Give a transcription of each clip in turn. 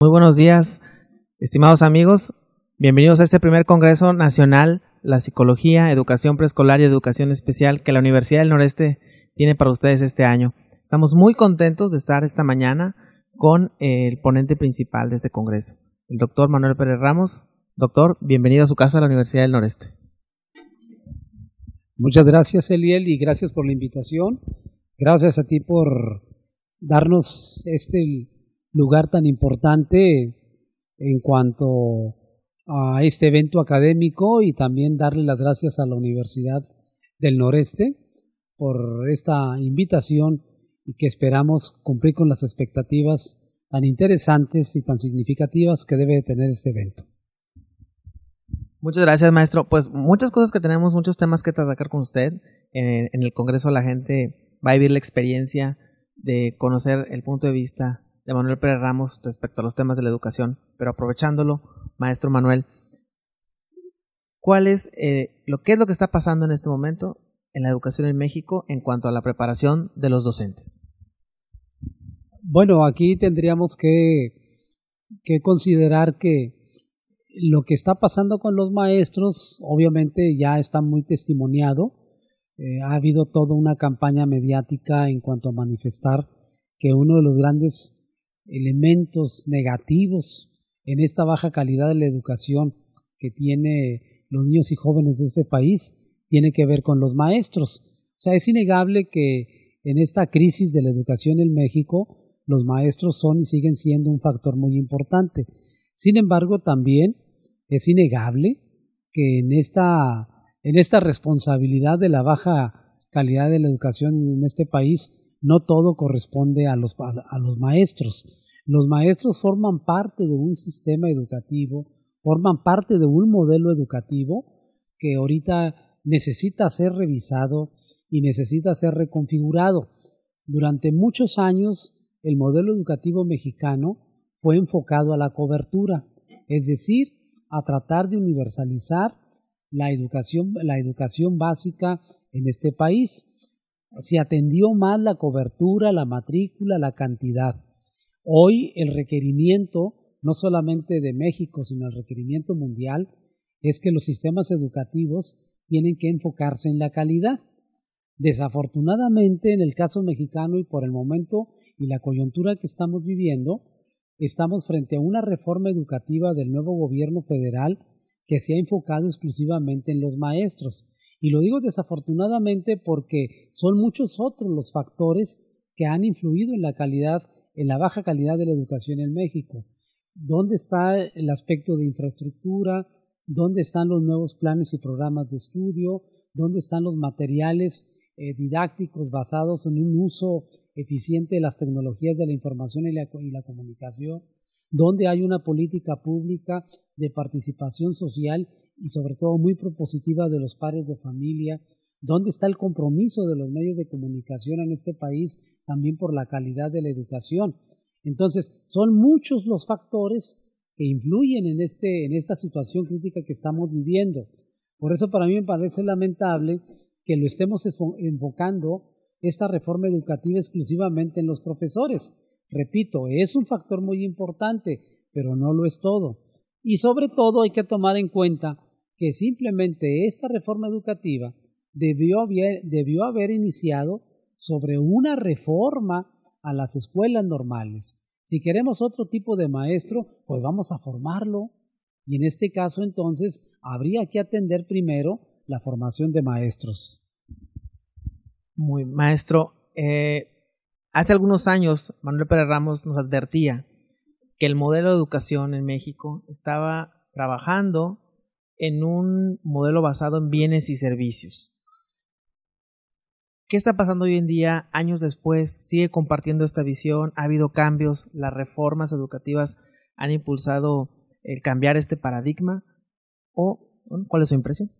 Muy buenos días, estimados amigos. Bienvenidos a este primer Congreso Nacional, la Psicología, Educación Preescolar y Educación Especial que la Universidad del Noreste tiene para ustedes este año. Estamos muy contentos de estar esta mañana con el ponente principal de este Congreso, el doctor Manuel Pérez Ramos. Doctor, bienvenido a su casa, a la Universidad del Noreste. Muchas gracias, Eliel, y gracias por la invitación. Gracias a ti por darnos este lugar tan importante en cuanto a este evento académico, y también darle las gracias a la Universidad del Noreste por esta invitación y que esperamos cumplir con las expectativas tan interesantes y tan significativas que debe tener este evento. Muchas gracias, maestro. Pues muchas cosas que tenemos, muchos temas que tratar con usted. En el Congreso la gente va a vivir la experiencia de conocer el punto de vista de Manuel Pérez Ramos respecto a los temas de la educación. Pero aprovechándolo, maestro Manuel, ¿qué es lo que está pasando en este momento en la educación en México en cuanto a la preparación de los docentes? Bueno, aquí tendríamos que considerar que lo que está pasando con los maestros obviamente ya está muy testimoniado. Ha habido toda una campaña mediática en cuanto a manifestar que uno de los grandes elementos negativos en esta baja calidad de la educación que tiene los niños y jóvenes de este país tiene que ver con los maestros. O sea, es innegable que en esta crisis de la educación en México los maestros son y siguen siendo un factor muy importante. Sin embargo, también es innegable que en esta responsabilidad de la baja calidad de la educación en este país, no todo corresponde a los maestros. Los maestros forman parte de un sistema educativo, forman parte de un modelo educativo que ahorita necesita ser revisado y necesita ser reconfigurado. Durante muchos años, el modelo educativo mexicano fue enfocado a la cobertura, es decir, a tratar de universalizar la educación básica en este país. Se atendió más la cobertura, la matrícula, la cantidad. Hoy el requerimiento, no solamente de México, sino el requerimiento mundial, es que los sistemas educativos tienen que enfocarse en la calidad. Desafortunadamente, en el caso mexicano y por el momento y la coyuntura que estamos viviendo, estamos frente a una reforma educativa del nuevo gobierno federal que se ha enfocado exclusivamente en los maestros. Y lo digo desafortunadamente porque son muchos otros los factores que han influido en la baja calidad de la educación en México. ¿Dónde está el aspecto de infraestructura? ¿Dónde están los nuevos planes y programas de estudio? ¿Dónde están los materiales didácticos basados en un uso eficiente de las tecnologías de la información y la comunicación? ¿Dónde hay una política pública de participación social y sobre todo muy propositiva de los padres de familia? ¿Dónde está el compromiso de los medios de comunicación en este país también por la calidad de la educación? Entonces, son muchos los factores que influyen en esta situación crítica que estamos viviendo. Por eso para mí me parece lamentable que lo estemos enfocando esta reforma educativa exclusivamente en los profesores. Repito, es un factor muy importante, pero no lo es todo. Y sobre todo hay que tomar en cuenta que simplemente esta reforma educativa debió haber iniciado sobre una reforma a las escuelas normales. Si queremos otro tipo de maestro, pues vamos a formarlo. Y en este caso, entonces, habría que atender primero la formación de maestros. Muy maestro, hace algunos años Manuel Pérez Ramos nos advertía que el modelo de educación en México estaba trabajando en un modelo basado en bienes y servicios. ¿Qué está pasando hoy en día, años después? ¿Sigue compartiendo esta visión? ¿Ha habido cambios? ¿Las reformas educativas han impulsado el cambiar este paradigma? ¿Cuál es su impresión?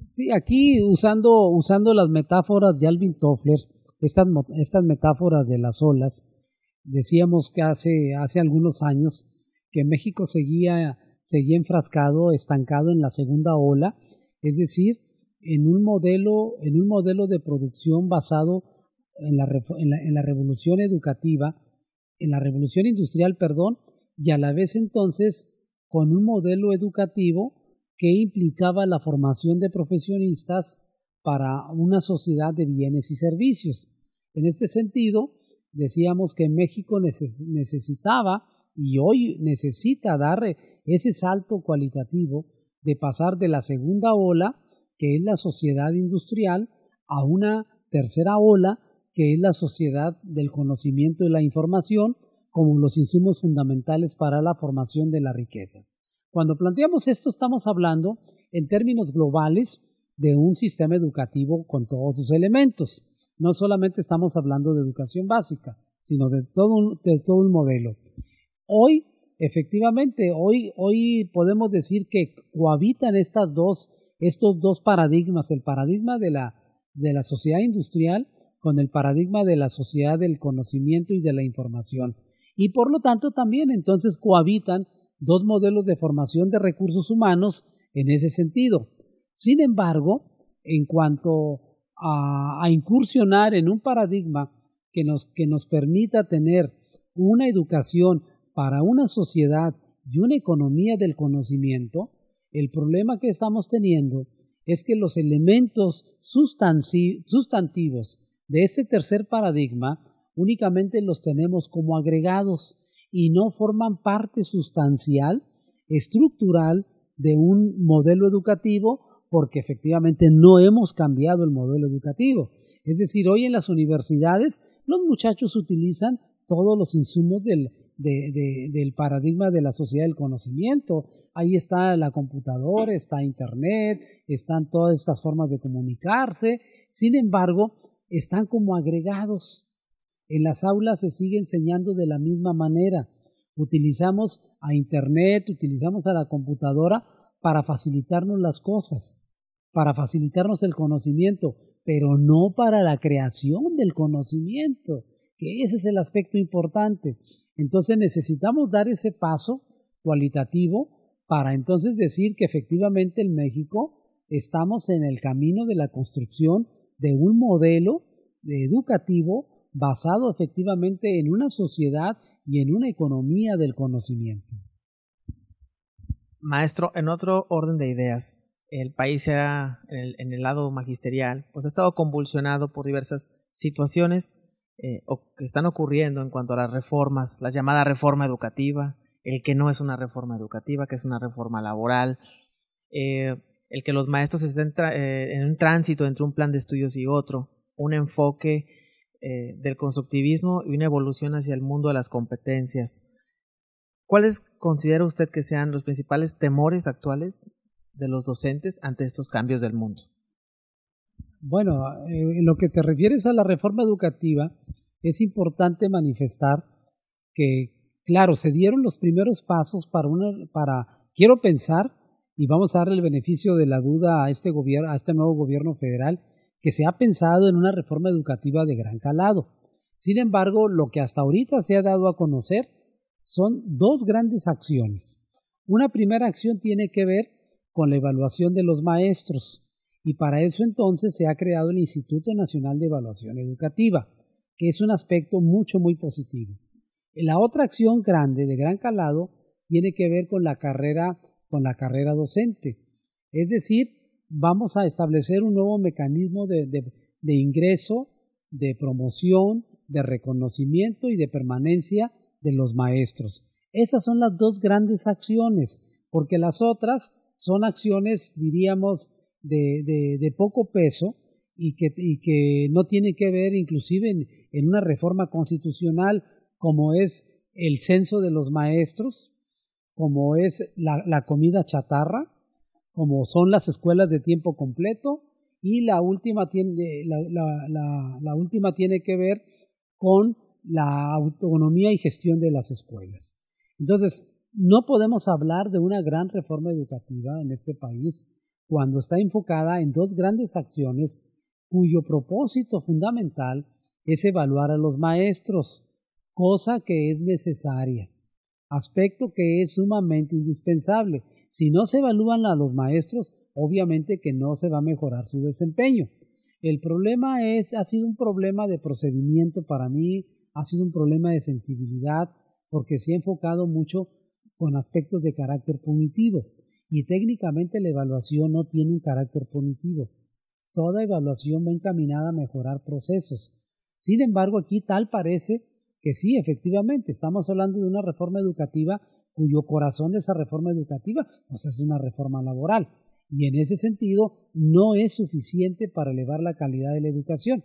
Sí, aquí usando las metáforas de Alvin Toffler, estas metáforas de las olas, decíamos que hace algunos años que México seguía enfrascado, estancado en la segunda ola, es decir, en un modelo de producción basado en la revolución educativa, en la revolución industrial, y a la vez entonces con un modelo educativo que implicaba la formación de profesionistas para una sociedad de bienes y servicios. En este sentido, decíamos que México necesitaba y hoy necesita dar ese salto cualitativo de pasar de la segunda ola, que es la sociedad industrial, a una tercera ola, que es la sociedad del conocimiento y la información, como los insumos fundamentales para la formación de la riqueza. Cuando planteamos esto, estamos hablando en términos globales de un sistema educativo con todos sus elementos. No solamente estamos hablando de educación básica, sino de todo un modelo. Hoy, efectivamente, hoy podemos decir que cohabitan estos dos paradigmas, el paradigma de la sociedad industrial con el paradigma de la sociedad del conocimiento y de la información. Y por lo tanto también entonces cohabitan dos modelos de formación de recursos humanos en ese sentido. Sin embargo, en cuanto a incursionar en un paradigma que nos permita tener una educación para una sociedad y una economía del conocimiento, el problema que estamos teniendo es que los elementos sustantivos de este tercer paradigma únicamente los tenemos como agregados y no forman parte sustancial, estructural de un modelo educativo, porque efectivamente no hemos cambiado el modelo educativo. Es decir, hoy en las universidades los muchachos utilizan todos los insumos del paradigma de la sociedad del conocimiento. Ahí está la computadora, está Internet, están todas estas formas de comunicarse. Sin embargo, están como agregados. En las aulas se sigue enseñando de la misma manera. Utilizamos a Internet, utilizamos a la computadora para facilitarnos las cosas, para facilitarnos el conocimiento, pero no para la creación del conocimiento, que ese es el aspecto importante. Entonces necesitamos dar ese paso cualitativo para entonces decir que efectivamente en México estamos en el camino de la construcción de un modelo educativo basado efectivamente en una sociedad y en una economía del conocimiento. Maestro, en otro orden de ideas, el país en el lado magisterial, pues ha estado convulsionado por diversas situaciones que están ocurriendo en cuanto a las reformas, la llamada reforma educativa, el que no es una reforma educativa, que es una reforma laboral, el que los maestros estén en un tránsito entre un plan de estudios y otro, un enfoque del constructivismo y una evolución hacia el mundo de las competencias. ¿Cuáles considera usted que sean los principales temores actuales de los docentes ante estos cambios del mundo? Bueno, en lo que te refieres a la reforma educativa, es importante manifestar que, claro, se dieron los primeros pasos quiero pensar, y vamos a darle el beneficio de la duda a este nuevo gobierno federal, que se ha pensado en una reforma educativa de gran calado. Sin embargo, lo que hasta ahorita se ha dado a conocer son dos grandes acciones. Una primera acción tiene que ver con la evaluación de los maestros, y para eso entonces se ha creado el Instituto Nacional de Evaluación Educativa, que es un aspecto muy positivo. La otra acción grande, de gran calado, tiene que ver con la carrera docente. Es decir, vamos a establecer un nuevo mecanismo de ingreso, de promoción, de reconocimiento y de permanencia de los maestros. Esas son las dos grandes acciones, porque las otras son acciones, diríamos, de poco peso y que no tienen que ver inclusive en una reforma constitucional, como es el censo de los maestros, como es la comida chatarra, como son las escuelas de tiempo completo, y la última tiene que ver con la autonomía y gestión de las escuelas. Entonces, no podemos hablar de una gran reforma educativa en este país cuando está enfocada en dos grandes acciones cuyo propósito fundamental es evaluar a los maestros, cosa que es necesaria, aspecto que es sumamente indispensable. Si no se evalúan a los maestros, obviamente que no se va a mejorar su desempeño. El problema ha sido un problema de procedimiento para mí, ha sido un problema de sensibilidad, porque se ha enfocado mucho con aspectos de carácter punitivo. Y técnicamente la evaluación no tiene un carácter punitivo. Toda evaluación va encaminada a mejorar procesos. Sin embargo, aquí tal parece que sí, efectivamente, estamos hablando de una reforma educativa cuyo corazón de esa reforma educativa pues es una reforma laboral. Y en ese sentido no es suficiente para elevar la calidad de la educación.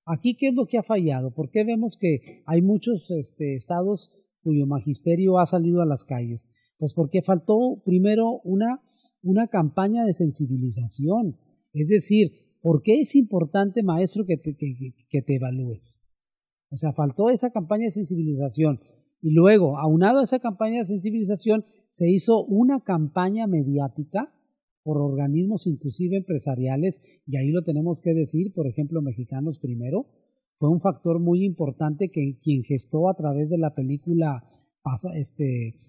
Aquí, ¿qué es lo que ha fallado? ¿Por qué vemos que hay muchos estados cuyo magisterio ha salido a las calles? Pues porque faltó primero una campaña de sensibilización. Es decir, ¿por qué es importante, maestro, que te evalúes? O sea, faltó esa campaña de sensibilización. Y luego, aunado a esa campaña de sensibilización, se hizo una campaña mediática por organismos inclusive empresariales, y ahí lo tenemos que decir, por ejemplo, Mexicanos Primero, fue un factor muy importante que quien gestó a través de la película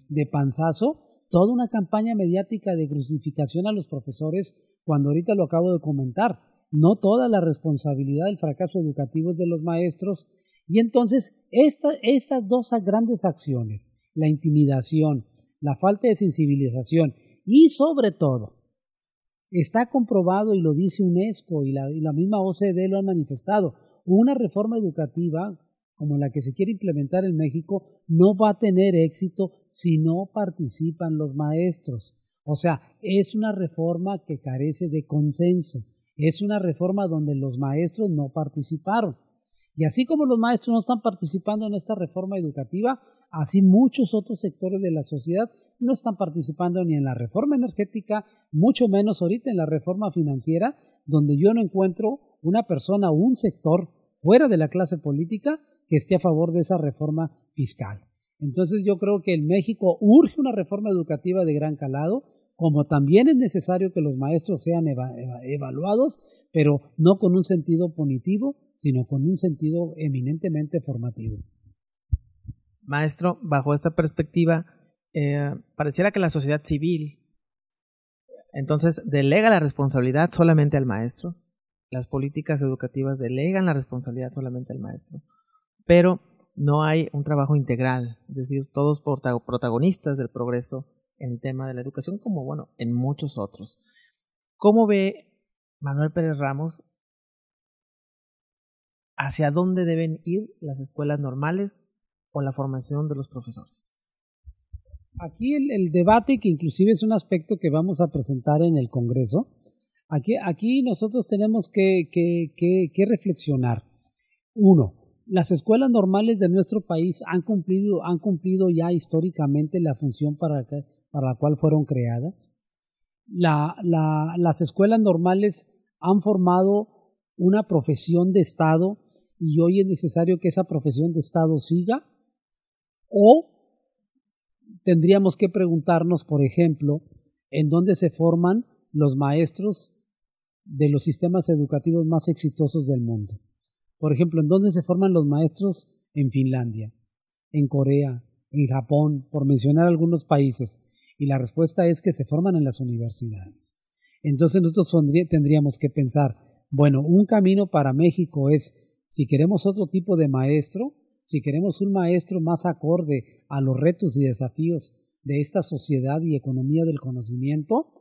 de Panzazo, toda una campaña mediática de crucificación a los profesores, cuando ahorita lo acabo de comentar. No toda la responsabilidad del fracaso educativo es de los maestros, y entonces estas dos grandes acciones, la intimidación, la falta de sensibilización y sobre todo, está comprobado y lo dice UNESCO y la misma OCDE lo han manifestado, una reforma educativa como la que se quiere implementar en México no va a tener éxito si no participan los maestros. O sea, es una reforma que carece de consenso, es una reforma donde los maestros no participaron. Y así como los maestros no están participando en esta reforma educativa, así muchos otros sectores de la sociedad no están participando ni en la reforma energética, mucho menos ahorita en la reforma financiera, donde yo no encuentro una persona o un sector fuera de la clase política que esté a favor de esa reforma fiscal. Entonces yo creo que en México urge una reforma educativa de gran calado, como también es necesario que los maestros sean evaluados, pero no con un sentido punitivo, sino con un sentido eminentemente formativo. Maestro, bajo esta perspectiva, pareciera que la sociedad civil entonces delega la responsabilidad solamente al maestro. Las políticas educativas delegan la responsabilidad solamente al maestro, pero no hay un trabajo integral, es decir, todos protagonistas del progreso en el tema de la educación, como bueno, en muchos otros. ¿Cómo ve Manuel Pérez Ramos hacia dónde deben ir las escuelas normales o la formación de los profesores? Aquí el debate, que inclusive es un aspecto que vamos a presentar en el Congreso, aquí nosotros tenemos que reflexionar. Uno, las escuelas normales de nuestro país han cumplido ya históricamente la función para la cual fueron creadas. Las escuelas normales han formado una profesión de Estado y hoy es necesario que esa profesión de Estado siga, o tendríamos que preguntarnos, por ejemplo, en dónde se forman los maestros de los sistemas educativos más exitosos del mundo. Por ejemplo, ¿en dónde se forman los maestros? En Finlandia, en Corea, en Japón, por mencionar algunos países. Y la respuesta es que se forman en las universidades. Entonces nosotros tendríamos que pensar, bueno, un camino para México es, si queremos otro tipo de maestro, si queremos un maestro más acorde a los retos y desafíos de esta sociedad y economía del conocimiento,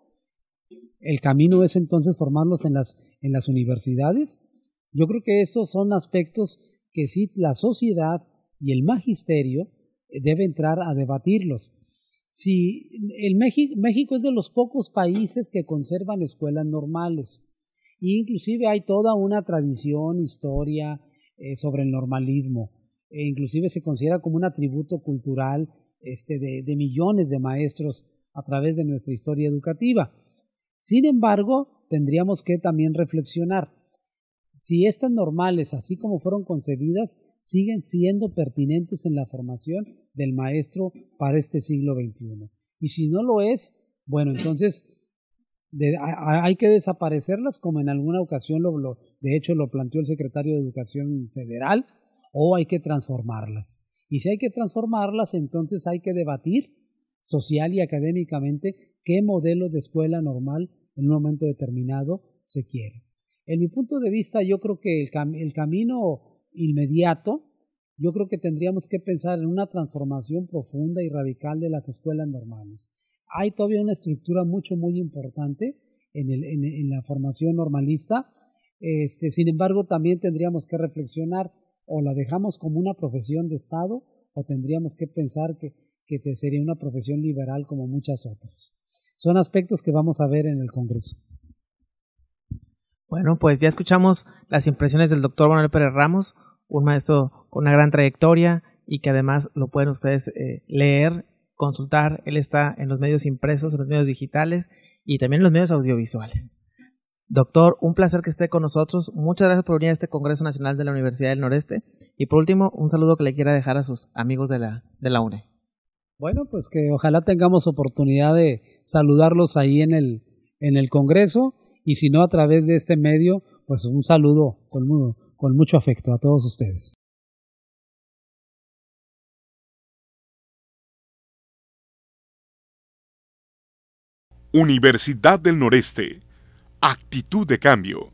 el camino es entonces formarlos en las universidades. Yo creo que estos son aspectos que sí la sociedad y el magisterio debe entrar a debatirlos. Si México es de los pocos países que conservan escuelas normales, e inclusive hay toda una tradición, historia sobre el normalismo, e inclusive se considera como un atributo cultural de millones de maestros a través de nuestra historia educativa. Sin embargo, tendríamos que también reflexionar si estas normales, así como fueron concebidas, siguen siendo pertinentes en la formación del maestro para este siglo XXI. Y si no lo es, bueno, entonces hay que desaparecerlas, como en alguna ocasión de hecho lo planteó el secretario de Educación Federal, o hay que transformarlas. Y si hay que transformarlas, entonces hay que debatir social y académicamente qué modelo de escuela normal en un momento determinado se quiere. En mi punto de vista, yo creo que el camino inmediato yo creo que tendríamos que pensar en una transformación profunda y radical de las escuelas normales. Hay todavía una estructura muy importante en la formación normalista. Sin embargo, también tendríamos que reflexionar, o la dejamos como una profesión de Estado, o tendríamos que pensar que sería una profesión liberal como muchas otras. Son aspectos que vamos a ver en el Congreso. Bueno, pues ya escuchamos las impresiones del doctor Manuel Pérez Ramos, un maestro con una gran trayectoria y que además lo pueden ustedes leer, consultar. Él está en los medios impresos, en los medios digitales y también en los medios audiovisuales. Doctor, un placer que esté con nosotros. Muchas gracias por venir a este Congreso Nacional de la Universidad del Noreste. Y por último, un saludo que le quiera dejar a sus amigos de la UNE. Bueno, pues que ojalá tengamos oportunidad de saludarlos ahí en el Congreso, y si no a través de este medio, pues un saludo con mucho afecto a todos ustedes. Universidad del Noreste. Actitud de cambio.